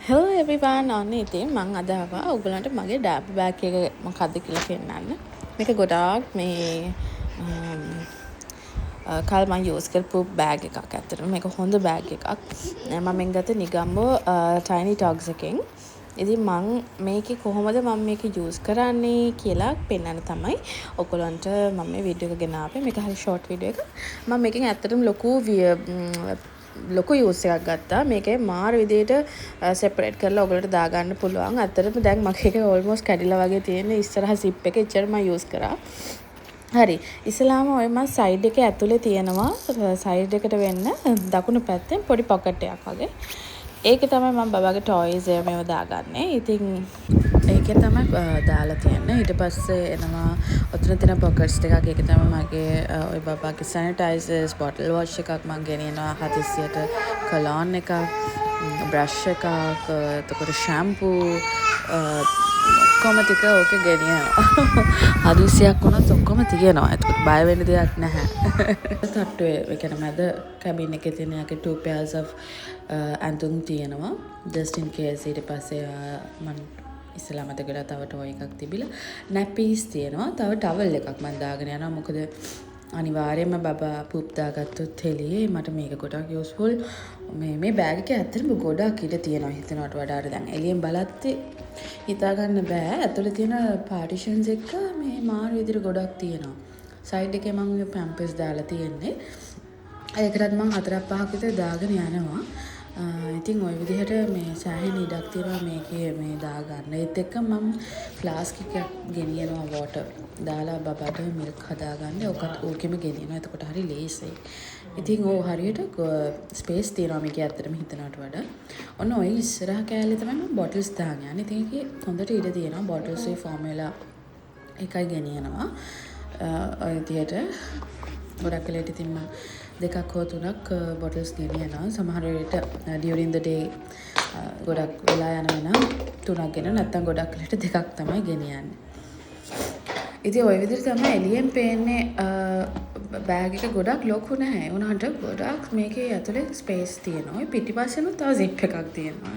Hello everyone ඔන්න ඉතින් මං අද ආවා ඔයගලන්ට මගේ ඩාබි බෑග් එක මොකක්ද කියලා පෙන්නන්න. මේක ගොඩාක් මේ කල් මම යූස් කරපු බෑග් එකක්. ඇත්තටම මේක හොඳ බෑග් එකක්. මම මේක ගත්තේ නිගම්බෝ Tiny Talks එකෙන්. ඉතින් මං මේකේ කොහොමද මම මේක යූස් කරන්නේ කියලා පෙන්නන්න තමයි ඔයගලන්ට මම මේ වීඩියෝ එක ගෙනාවේ. මේක හරි ෂෝට් වීඩියෝ එකක්. මම මේකෙන් ඇත්තටම ලොකු යූස් එකක් ගත්තා. මේකේ මාර විදියට සෙපරේට් කරලා ඔයගලට දාගන්න පුළුවන්. ඇත්තටම දැන් මගේ එක ඕල්මෝස්ට් කැඩිලා වගේ තියෙන ඉස්සරහ සිප් එක එච්චර මම යූස් කරා. හරි. ඉස්සලාම ඔය මම සයිඩ් එකේ ඇතුලේ තියෙනවා සයිඩ් එකට වෙන්න දකුණු පැත්තෙන් පොඩි පොකට් එකක් වගේ. ඒකේ තමයි මම බබාගේ ටොයිස් මේව දාගන්නේ. ඉතින් ඒකේ තමයි දාලා තියන්නේ. ඊට පස්සේ එනවා ඔතන තියෙන පොකට්ස් ටිකක්. ඒකේ තමයි මගේ ඔය බබාගේ සැනිටයිසර්ස්, බොටල් වොෂ් එකක් මම ගෙනියනවා. හදිස්සියට කලෝන් එකක්, බ්‍රෂ් එකක්, එතකොට ෂැම්පූ ඔක්කොම ටික ඕකේ ගෙනියනවා. හදිස්සියක් වුණොත් ඔක්කොම තියෙනවා. එතකොට බය වෙන්න දෙයක් නැහැ. තට්ටුවේ ඒ කියන්නේ මැද කැබින් එකේ තියෙන යකේ 2 pairs of ඇඳුම් තියෙනවා. just in case ඊට පස්සේ මම ඉස්සලා මතක කරලා තව ටෝයි එකක් තිබිලා නැපීස් තියෙනවා. තව ටවල් එකක් මම දාගෙන යනවා. මොකද අනිවාර්යයෙන්ම බබා පුප් දාගත්තොත් එළියේ මට මේක ගොඩක් යූස්ෆුල්. මේ බෑග් එකේ ඇත්තටම ගොඩක් ඉඩ තියෙනවා හිතනවට වඩා. දැන් එළියෙන් බලද්දී හිතා ගන්න බෑ. ඇතුලේ තියෙන පාටිෂන්ස් එක මේ මාර විදිහට ගොඩක් තියෙනවා. සයිඩ් එකේ මම පැම්පර්ස් දාලා තියෙන්නේ. ඒකටත් මම 4-5ක් විතර දාගෙන යනවා. ඉතින් ওই විදිහට මේ සෑහෙන ඉඩක් තියෙනවා මේකේ මේ දාගන්න. ඒත් එක්ක මම ෆ්ලාස්ක් එකක් ගෙනියනවා වෝටර් දාලා බබාට මිල්ක් හදාගන්න. ඕකෙම ගෙනියනවා. එතකොට හරි ලේසියි. ඉතින් ඕ හරියට ස්පේස් තියෙනවා මේකේ ඇත්තටම හිතනවට වඩා. ඔන්න ඔය ඉස්සරහ කෑල්ලේ තමයි මම බොටල්ස් දාගෙන යන්නේ. ඉතින් ඒකේ හොඳට ඉඩ තියෙනවා. බොටල්ස් ඒ ෆෝමියුලා එකයි ගෙනියනවා. ඔය විදිහට ගොඩක් වෙලට ඉතින් මම 2ක් හෝ 3ක් බොටල්ස් ගෙනියනවා. සමහර වෙලට during the day ගොඩක් වෙලා යනවා නම් 3ක් ගෙන නැත්නම් ගොඩක් වෙලට 2ක් තමයි ගෙනියන්නේ. ඉතින් ওই විදිහට තමයි එළියෙන් පේන්නේ බෑග් එක ගොඩක් ලොකු නැහැ. ඒ වුණාට ගොඩක් මේකේ ඇතුලේ ස්පේස් තියෙනවා. ඔය පිටිපස්සෙනුත් තව zip එකක් තියෙනවා.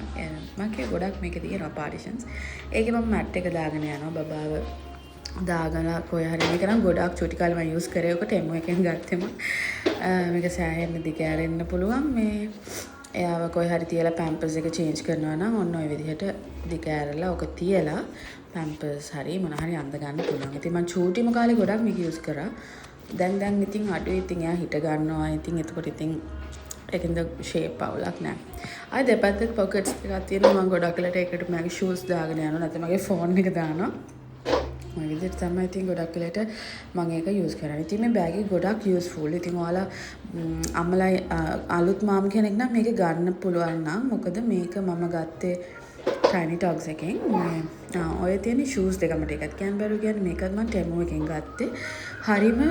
මගේ ගොඩක් මේකේ තියෙනවා පාටිෂන්ස්. ඒකේ මම මැට් එක දාගෙන යනවා බබාව දාගෙන කොහේ හරි මේක නම් ගොඩක් චුටි කාලේ මම යූස් කරේ. ඔකට එමු එකෙන් ගත්තෙම මේක සෑහෙන්න දිග ඇරෙන්න පුළුවන්. මේ එයාව කොහේ හරි තියලා පැම්පර්ස් එක චේන්ජ් කරනවා නම් ඔන්න ඔය විදිහට දිග ඇරලා ඔක තියලා පැම්පර්ස් හරි මොන හරි අඳ ගන්න පුළුවන්. ඉතින් මම චූටිම කාලේ ගොඩක් මේක යූස් කරා. දැන් ඉතින් අඩුයි. ඉතින් එයා හිට ගන්නවා. ඉතින් එතකොට ඉතින් ඒකෙන්ද ෂේප් අවුලක් නැහැ. ආයි දෙපැත්තේ පොකට්ස් ටිකක් තියෙනවා. මම ගොඩක් වෙලට ඒකට මගේ ෂූස් දාගෙන යනවා. නැත්නම් මගේ ෆෝන් එක දානවා. ඔය විදිහට තමයි ඉතින් ගොඩක් වෙලට මම ඒක යූස් කරන්නේ. ඉතින් මේ බෑග් එක ගොඩක් යූස්ෆුල්. ඉතින් ඔයාලා අම්මලා අලුත් මාම් කෙනෙක් නම් මේක ගන්න පුළුවන් නම් මොකද මේක මම ගත්තේ Tiny Talks එකෙන්. ඔය තියෙන ෂූස් දෙක මට එකක් කියන්න බැරුව කියන්නේ මේකත් මම ටෙමෝ එකෙන් ගත්තේ. හරිම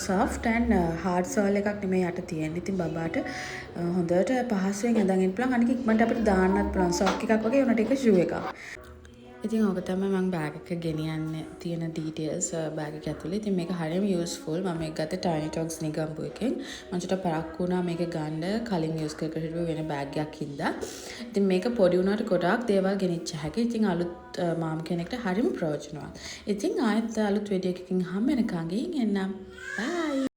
soft and hard sole එකක් නෙමෙයි යට තියෙන්නේ. ඉතින් බබාට හොඳට පහසුවෙන් ඇඳගෙන ඉන්න පුළුවන්. අනික ඉක්මනට අපිට දාන්නත් පුළුවන්. සොක් එකක් වගේ උනට ඒක ෂූ එකක්. ඉතින් ඕක තමයි මම බෑග් එක ගෙනියන්නේ තියෙන ඩීටේල්ස් බෑග් එක ඇතුලේ. ඉතින් මේක හරියම යූස්ෆුල්. මම මේක ගත්තේ Tiny Talks නිගම්බෝ එකෙන්. මම චුට්ටක් පරක්කු වුණා මේක ගන්න කලින් යූස් කරලා හිටපු වෙන බෑග් එකක් හින්දා. ඉතින් මේක පොඩි වුණාට ගොඩාක් දේවල් ගෙනිච්ච හැකි. ඉතින් අලුත් මාම් කෙනෙක්ට හරියම ප්‍රයෝජනවත්. ඉතින් ආයෙත් අලුත් වීඩියෝ එකකින් හම්බ වෙනකන් ගිහින් එන්නම්. බයි.